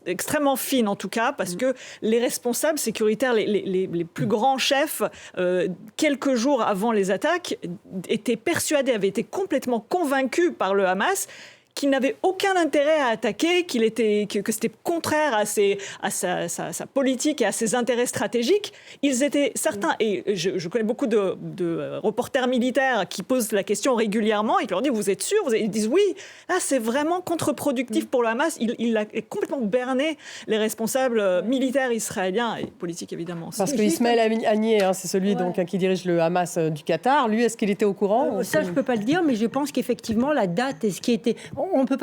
extrêmement fine en tout cas, parce que les responsables sécuritaires, les plus grands chefs, quelques jours avant les attaques, étaient persuadés, avaient été complètement convaincus par le Hamas qu'il n'avait aucun intérêt à attaquer, que c'était contraire à sa politique et à ses intérêts stratégiques. Ils étaient certains, et je connais beaucoup de reporters militaires qui posent la question régulièrement, et qui leur disent « Vous êtes sûrs ?» Ils disent « Oui, là c'est vraiment contre-productif pour le Hamas. » Il a complètement berné les responsables militaires israéliens, et politiques évidemment. Parce que Ismaël Haniyeh, c'est celui qui dirige le Hamas du Qatar. Lui, est-ce qu'il était au courant Ça, je ne peux pas le dire, mais je pense qu'effectivement, la date et ce qui était... On ne peut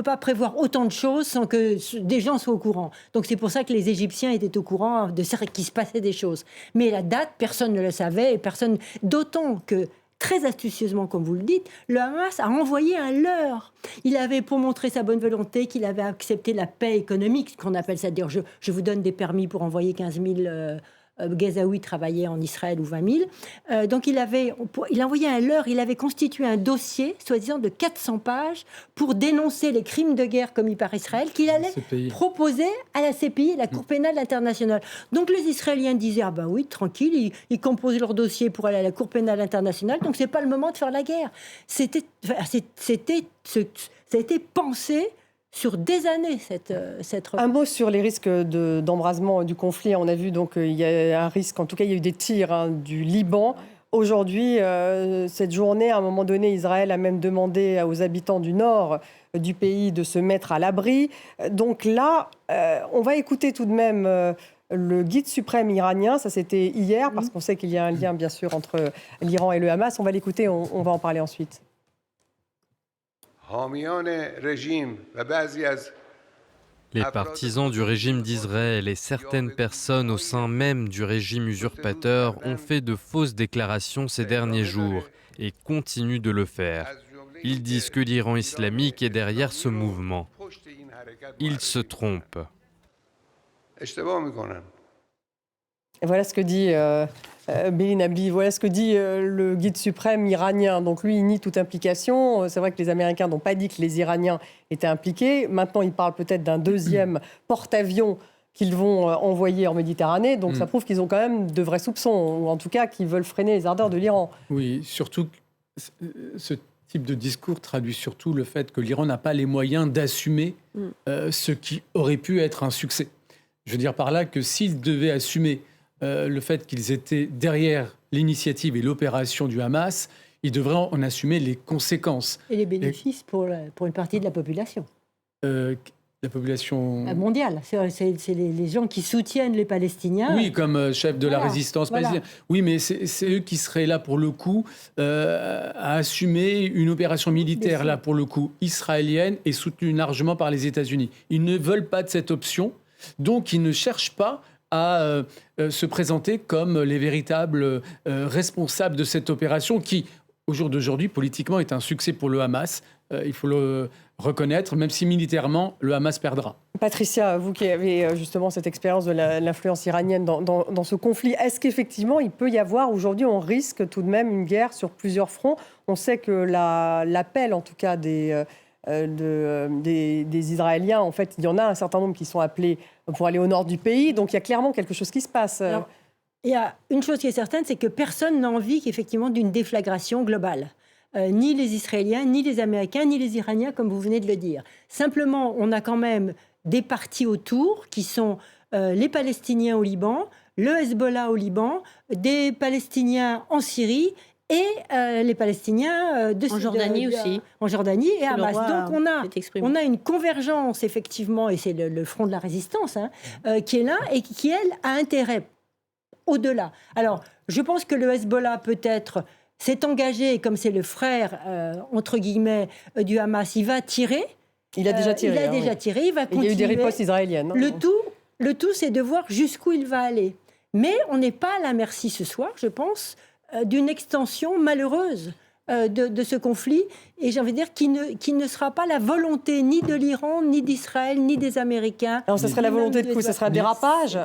pas prévoir autant de choses sans que des gens soient au courant. Donc c'est pour ça que les Égyptiens étaient au courant de ce qu'il se passait des choses. Mais la date, personne ne le savait, et personne... D'autant que, très astucieusement, comme vous le dites, le Hamas a envoyé un leurre. Il avait, pour montrer sa bonne volonté, qu'il avait accepté la paix économique, qu'on appelle ça, dire je vous donne des permis pour envoyer 15 000... Gazaouis travaillaient en Israël ou 20 000. Donc il a envoyé un leurre, il avait constitué un dossier, soi-disant de 400 pages, pour dénoncer les crimes de guerre commis par Israël, qu'il allait proposer à la CPI, la Cour pénale internationale. Donc les Israéliens disaient, ah ben oui, tranquille, ils composent leur dossier pour aller à la Cour pénale internationale, donc c'est pas le moment de faire la guerre. Ça a été pensé sur des années, cette... Un mot sur les risques d'embrasement du conflit. On a vu, il y a un risque, en tout cas, il y a eu des tirs du Liban. Aujourd'hui, cette journée, à un moment donné, Israël a même demandé aux habitants du nord du pays de se mettre à l'abri. Donc là, on va écouter tout de même le guide suprême iranien. Ça, c'était hier, parce qu'on sait qu'il y a un lien, bien sûr, entre l'Iran et le Hamas. On va l'écouter, on va en parler ensuite. Les partisans du régime d'Israël et certaines personnes au sein même du régime usurpateur ont fait de fausses déclarations ces derniers jours et continuent de le faire. Ils disent que l'Iran islamique est derrière ce mouvement. Ils se trompent. Voilà ce que dit Belin Abdi, voilà ce que dit le guide suprême iranien. Donc lui, il nie toute implication. C'est vrai que les Américains n'ont pas dit que les Iraniens étaient impliqués. Maintenant, ils parlent peut-être d'un deuxième porte-avions qu'ils vont envoyer en Méditerranée. Donc ça prouve qu'ils ont quand même de vrais soupçons, ou en tout cas qu'ils veulent freiner les ardeurs de l'Iran. Oui, surtout ce type de discours traduit surtout le fait que l'Iran n'a pas les moyens d'assumer ce qui aurait pu être un succès. Je veux dire par là que s'ils devaient assumer le fait qu'ils étaient derrière l'initiative et l'opération du Hamas, ils devraient en assumer les conséquences. Et les bénéfices pour une partie de la population. La population... mondiale. C'est les gens qui soutiennent les Palestiniens. Oui, comme chef de la résistance palestinienne. Oui, mais c'est eux qui seraient là, pour le coup, à assumer une opération militaire, là, pour le coup, israélienne et soutenue largement par les États-Unis. Ils ne veulent pas de cette option, donc ils ne cherchent pas à se présenter comme les véritables responsables de cette opération qui, au jour d'aujourd'hui, politiquement, est un succès pour le Hamas. il faut le reconnaître, même si militairement, le Hamas perdra. Patricia, vous qui avez justement cette expérience de l'influence iranienne dans ce conflit, est-ce qu'effectivement, il peut y avoir, aujourd'hui, on risque tout de même une guerre sur plusieurs fronts? On sait que l'appel, en tout cas, des Israéliens, en fait, il y en a un certain nombre qui sont appelés pour aller au nord du pays, donc il y a clairement quelque chose qui se passe. Alors, il y a une chose qui est certaine, c'est que personne n'a envie qu'effectivement d'une déflagration globale. Ni les Israéliens, ni les Américains, ni les Iraniens, comme vous venez de le dire. Simplement, on a quand même des partis autour qui sont les Palestiniens au Liban, le Hezbollah au Liban, des Palestiniens en Syrie et les Palestiniens en Jordanie aussi. En Jordanie et à Hamas. Donc on a une convergence, effectivement, et c'est le front de la résistance qui est là et qui, elle, a intérêt au-delà. Alors, je pense que le Hezbollah, peut-être, s'est engagé, comme c'est le frère, entre guillemets, du Hamas, il va tirer. Il a déjà tiré. Il va continuer. Il y a eu des ripostes israéliennes. Le tout, c'est de voir jusqu'où il va aller. Mais on n'est pas à la merci ce soir, je pense, d'une extension malheureuse de ce conflit, et j'ai envie de dire qui ne sera pas la volonté ni de l'Iran, ni d'Israël, ni des Américains. Alors, ce serait la volonté de quoi? Ce serait un dérapage?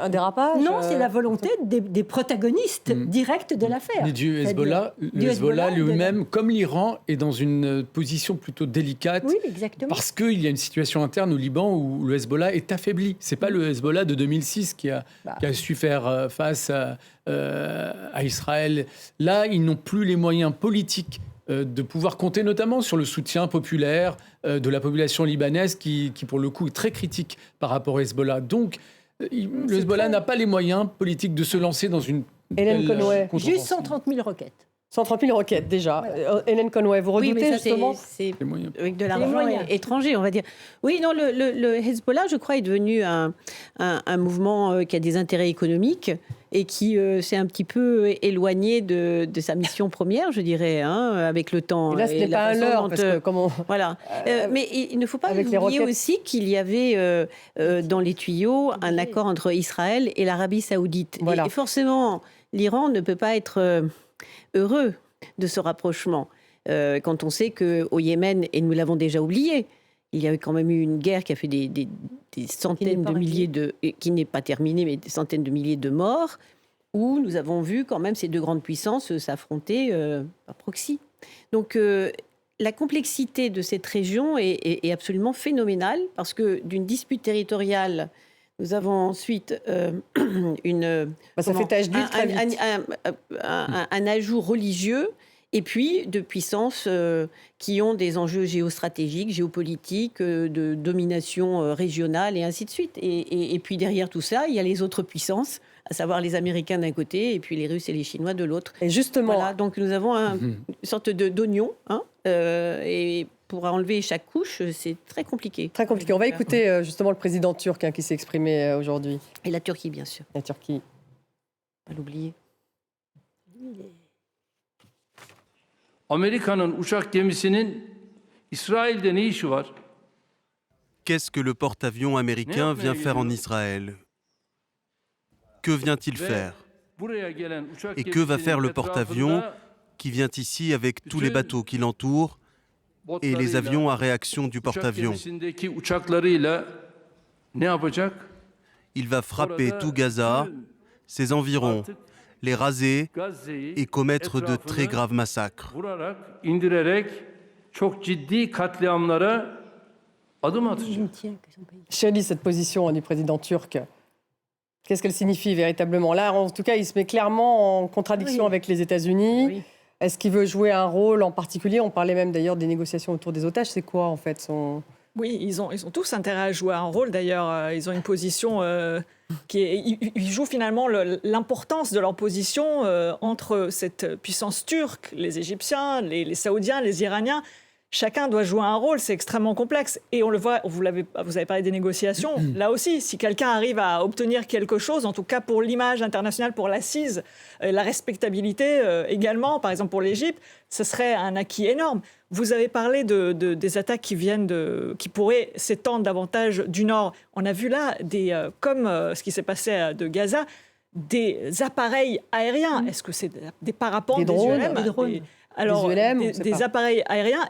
Non, c'est la volonté des protagonistes directs de l'affaire. Et du Hezbollah, le Hezbollah lui-même, comme l'Iran, est dans une position plutôt délicate. Oui, exactement. Parce qu'il y a une situation interne au Liban où le Hezbollah est affaibli. Ce n'est pas le Hezbollah de 2006 qui a su faire face à Israël. Là, ils n'ont plus les moyens politiques de pouvoir compter notamment sur le soutien populaire de la population libanaise qui, pour le coup, est très critique par rapport au Hezbollah. Donc, le Hezbollah n'a pas les moyens politiques de se lancer dans une... Hélène Conway, juste 130 000 roquettes. 130 000 roquettes, déjà. Voilà. Hélène Conway, vous redoutez justement c'est avec de l'argent étranger, on va dire. Oui, non, le Hezbollah, je crois, est devenu un mouvement qui a des intérêts économiques et qui s'est un petit peu éloigné de sa mission première, je dirais, avec le temps. Et là, ce n'est pas un leurre, parce que comment... Voilà. Mais il ne faut pas oublier aussi qu'il y avait dans les tuyaux un accord entre Israël et l'Arabie saoudite. Voilà. Et forcément, l'Iran ne peut pas être... heureux de ce rapprochement, quand on sait qu'au Yémen, et nous l'avons déjà oublié, il y avait quand même eu une guerre qui a fait des centaines de milliers qui n'est pas terminée, mais des centaines de milliers de morts, où nous avons vu quand même ces deux grandes puissances s'affronter par proxy. Donc la complexité de cette région est absolument phénoménale, parce que d'une dispute territoriale, nous avons ensuite ça fait tache d'huile très vite. Un ajout religieux, et puis de puissances qui ont des enjeux géostratégiques, géopolitiques, de domination régionale, et ainsi de suite. Et puis derrière tout ça, il y a les autres puissances, à savoir les Américains d'un côté, et puis les Russes et les Chinois de l'autre. Et justement... Voilà, donc nous avons une sorte d'oignon, et... pour enlever chaque couche, c'est très compliqué. Très compliqué. On va écouter justement le président turc qui s'est exprimé aujourd'hui. Et la Turquie, bien sûr. La Turquie. Pas l'oublier. Qu'est-ce que le porte-avions américain vient faire en Israël? Que vient-il faire? Et que va faire le porte-avions qui vient ici avec tous les bateaux qui l'entourent et les avions à réaction du porte-avions? Il va frapper tout Gaza, ses environs, les raser et commettre de très graves massacres. Shirley, cette position du président turc, qu'est-ce qu'elle signifie véritablement? Là, en tout cas, il se met clairement en contradiction avec les États-Unis. Oui. Est-ce qu'il veut jouer un rôle en particulier? On parlait même d'ailleurs des négociations autour des otages. C'est quoi, en fait, son... Oui, ils ont tous intérêt à jouer un rôle, d'ailleurs. Ils ont une position ils jouent finalement l'importance de leur position entre cette puissance turque, les Égyptiens, les Saoudiens, les Iraniens. Chacun doit jouer un rôle, c'est extrêmement complexe. Et on le voit, vous avez parlé des négociations. Là aussi, si quelqu'un arrive à obtenir quelque chose, en tout cas pour l'image internationale, pour l'assise, la respectabilité également, par exemple pour l'Égypte, ce serait un acquis énorme. Vous avez parlé des attaques qui pourraient s'étendre davantage du nord. On a vu là, comme ce qui s'est passé de Gaza, des appareils aériens. Est-ce que c'est des parapentes, des drones, des ULM, des appareils aériens